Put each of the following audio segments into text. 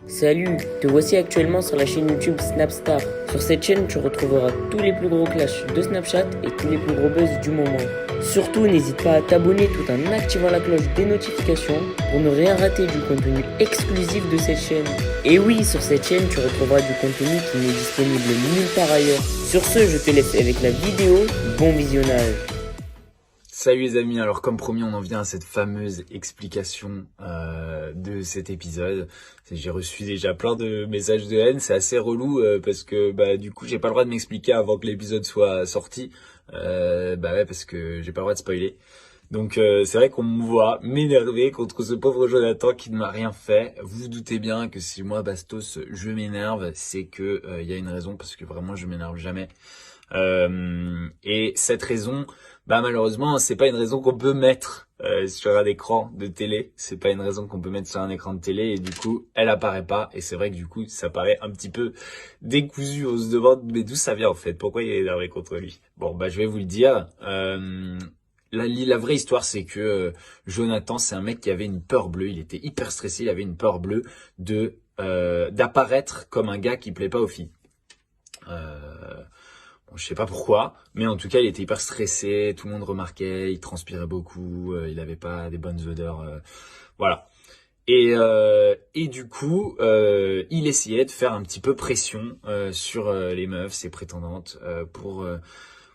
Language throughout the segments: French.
Salut, te voici actuellement sur la chaîne YouTube Snapstar. Sur cette chaîne, tu retrouveras tous les plus gros clashs de Snapchat et tous les plus gros buzz du moment. Surtout, n'hésite pas à t'abonner tout en activant la cloche des notifications pour ne rien rater du contenu exclusif de cette chaîne. Et oui, sur cette chaîne, tu retrouveras du contenu qui n'est disponible nulle part ailleurs. Sur ce, je te laisse avec la vidéo. Bon visionnage. Salut les amis, alors comme promis on en vient à cette fameuse explication de cet épisode. J'ai reçu déjà plein de messages de haine, c'est assez relou parce que du coup j'ai pas le droit de m'expliquer avant que l'épisode soit sorti. Ouais, parce que j'ai pas le droit de spoiler. Donc c'est vrai qu'on me voit m'énerver contre ce pauvre Jonathan qui ne m'a rien fait. Vous vous doutez bien que si moi Bastos je m'énerve, c'est que y a une raison, parce que vraiment je m'énerve jamais. Et cette raison, malheureusement, c'est pas une raison qu'on peut mettre sur un écran de télé. C'est pas une raison qu'on peut mettre sur un écran de télé, et du coup, elle apparaît pas. Et c'est vrai que du coup, ça paraît un petit peu décousu. On se demande mais d'où ça vient en fait. Pourquoi il est énervé contre lui? Bon, je vais vous le dire. La vraie histoire, c'est que Jonathan, c'est un mec qui avait une peur bleue. Il était hyper stressé. Il avait une peur bleue de d'apparaître comme un gars qui plaît pas aux filles. Bon, je sais pas pourquoi, mais en tout cas, il était hyper stressé, tout le monde remarquait, il transpirait beaucoup, il avait pas des bonnes odeurs, voilà. Et du coup, il essayait de faire un petit peu pression sur les meufs, ses prétendantes,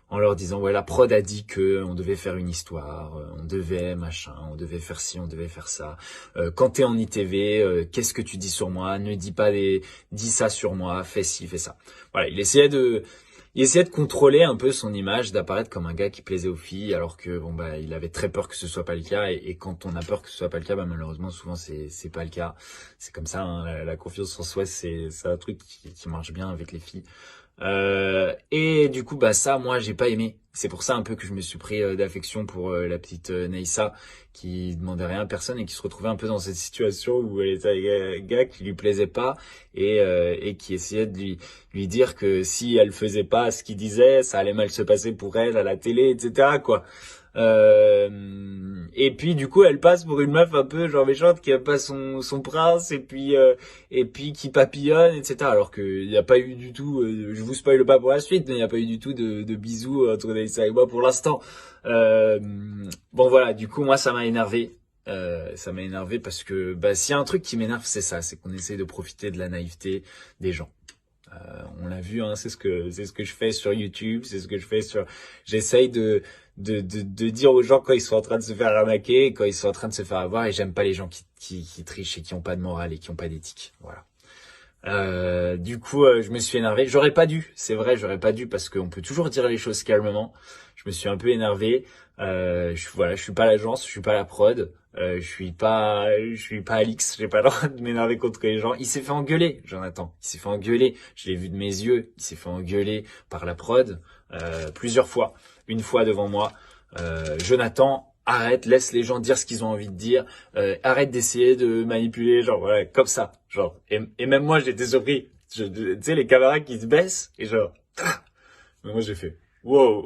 en leur disant ouais, la prod a dit que on devait faire une histoire, on devait machin, on devait faire ci, on devait faire ça. Quand t'es en ITV, qu'est-ce que tu dis sur moi? Ne dis ça sur moi, fais ci, fais ça. Voilà, il essayait de contrôler un peu son image, d'apparaître comme un gars qui plaisait aux filles, alors que il avait très peur que ce soit pas le cas. Et quand on a peur que ce soit pas le cas, malheureusement souvent c'est pas le cas. C'est comme ça, hein, la confiance en soi, c'est un truc qui marche bien avec les filles. Et du coup, ça, moi, j'ai pas aimé. C'est pour ça un peu que je me suis pris d'affection pour la petite Neissa, qui demandait rien à personne et qui se retrouvait un peu dans cette situation où elle était avec un gars qui lui plaisait pas, et qui essayait de lui dire que si elle faisait pas ce qu'il disait, ça allait mal se passer pour elle à la télé, etc., quoi. Et puis du coup elle passe pour une meuf un peu genre méchante qui a pas son prince, et puis qui papillonne, etc., alors que il y a pas eu du tout, je vous spoile pas pour la suite, mais il y a pas eu du tout de bisous entre Neissa et moi pour l'instant. Voilà, du coup moi ça m'a énervé. Ça m'a énervé parce que s'il y a un truc qui m'énerve, c'est ça, c'est qu'on essaie de profiter de la naïveté des gens. On l'a vu, hein, c'est ce que je fais sur YouTube, c'est ce que je fais j'essaye de dire aux gens quand ils sont en train de se faire arnaquer, quand ils sont en train de se faire avoir, et j'aime pas les gens qui trichent et qui ont pas de morale et qui ont pas d'éthique. Voilà. Du coup, je me suis énervé. J'aurais pas dû, c'est vrai, j'aurais pas dû, parce qu'on peut toujours dire les choses calmement. Je me suis un peu énervé. Je suis pas l'agence, je suis pas la prod. Je suis pas Alix, j'ai pas le droit de m'énerver contre les gens. Il s'est fait engueuler, Jonathan. Il s'est fait engueuler. Je l'ai vu de mes yeux. Il s'est fait engueuler par la prod, plusieurs fois. Une fois devant moi. Jonathan, arrête, laisse les gens dire ce qu'ils ont envie de dire. Arrête d'essayer de manipuler, genre voilà, comme ça. Genre, et même moi j'étais surpris. Tu sais, les caméras qui se baissent, et genre, mais moi j'ai fait wow.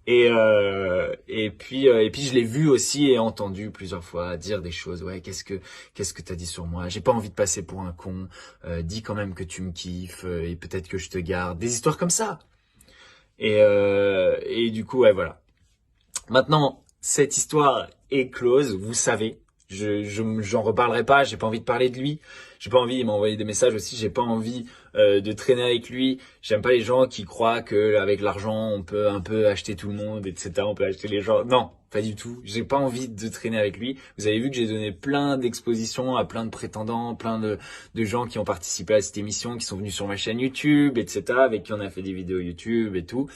Et puis je l'ai vu aussi et entendu plusieurs fois dire des choses. Ouais, qu'est-ce que t'as dit sur moi? J'ai pas envie de passer pour un con. Dis quand même que tu me kiffes, et peut-être que je te garde. Des histoires comme ça. Et du coup, ouais, voilà. Maintenant, cette histoire est close, vous savez. J'en reparlerai pas, j'ai pas envie de parler de lui. J'ai pas envie, il m'a envoyé des messages aussi, j'ai pas envie de traîner avec lui. J'aime pas les gens qui croient que avec l'argent, on peut un peu acheter tout le monde, etc. On peut acheter les gens. Non, pas du tout. J'ai pas envie de traîner avec lui. Vous avez vu que j'ai donné plein d'expositions à plein de prétendants, plein de gens qui ont participé à cette émission, qui sont venus sur ma chaîne YouTube, etc., avec qui on a fait des vidéos YouTube et tout.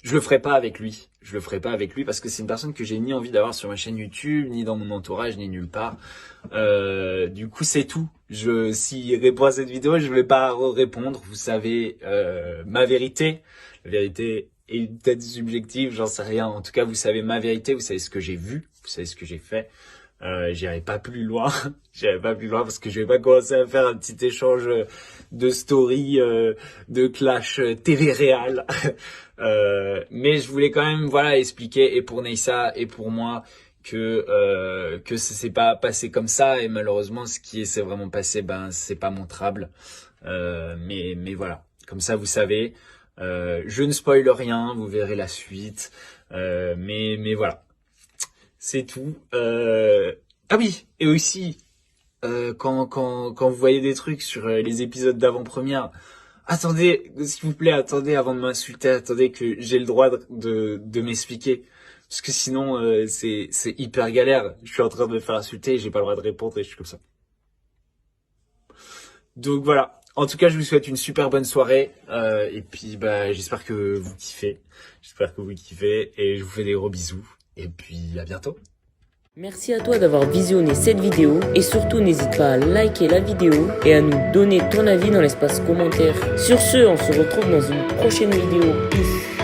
Je le ferai pas avec lui. Je le ferai pas avec lui parce que c'est une personne que j'ai ni envie d'avoir sur ma chaîne YouTube, ni dans mon entourage, ni nulle part. Du coup, c'est tout. S'il répond à cette vidéo, je vais pas répondre. Vous savez ma vérité. La vérité est peut-être subjective, j'en sais rien. En tout cas, vous savez ma vérité. Vous savez ce que j'ai vu. Vous savez ce que j'ai fait. J'irai pas plus loin. J'irai pas plus loin parce que je vais pas commencer à faire un petit échange de story, de clash TV réel. Mais je voulais quand même expliquer, et pour Neissa et pour moi, que ça s'est pas passé comme ça, et malheureusement ce qui s'est vraiment passé, ben c'est pas montrable. Mais voilà, comme ça vous savez. Je ne spoil rien, vous verrez la suite. Mais voilà, c'est tout. Ah oui, et aussi quand vous voyez des trucs sur les épisodes d'avant-première, attendez, s'il vous plaît, attendez avant de m'insulter, attendez que j'ai le droit de m'expliquer. Parce que sinon, c'est hyper galère. Je suis en train de me faire insulter et j'ai pas le droit de répondre et je suis comme ça. Donc voilà. En tout cas, je vous souhaite une super bonne soirée. Et puis, bah, j'espère que vous kiffez. J'espère que vous kiffez. Et je vous fais des gros bisous. Et puis, à bientôt. Merci à toi d'avoir visionné cette vidéo et surtout n'hésite pas à liker la vidéo et à nous donner ton avis dans l'espace commentaire. Sur ce, on se retrouve dans une prochaine vidéo. Peace.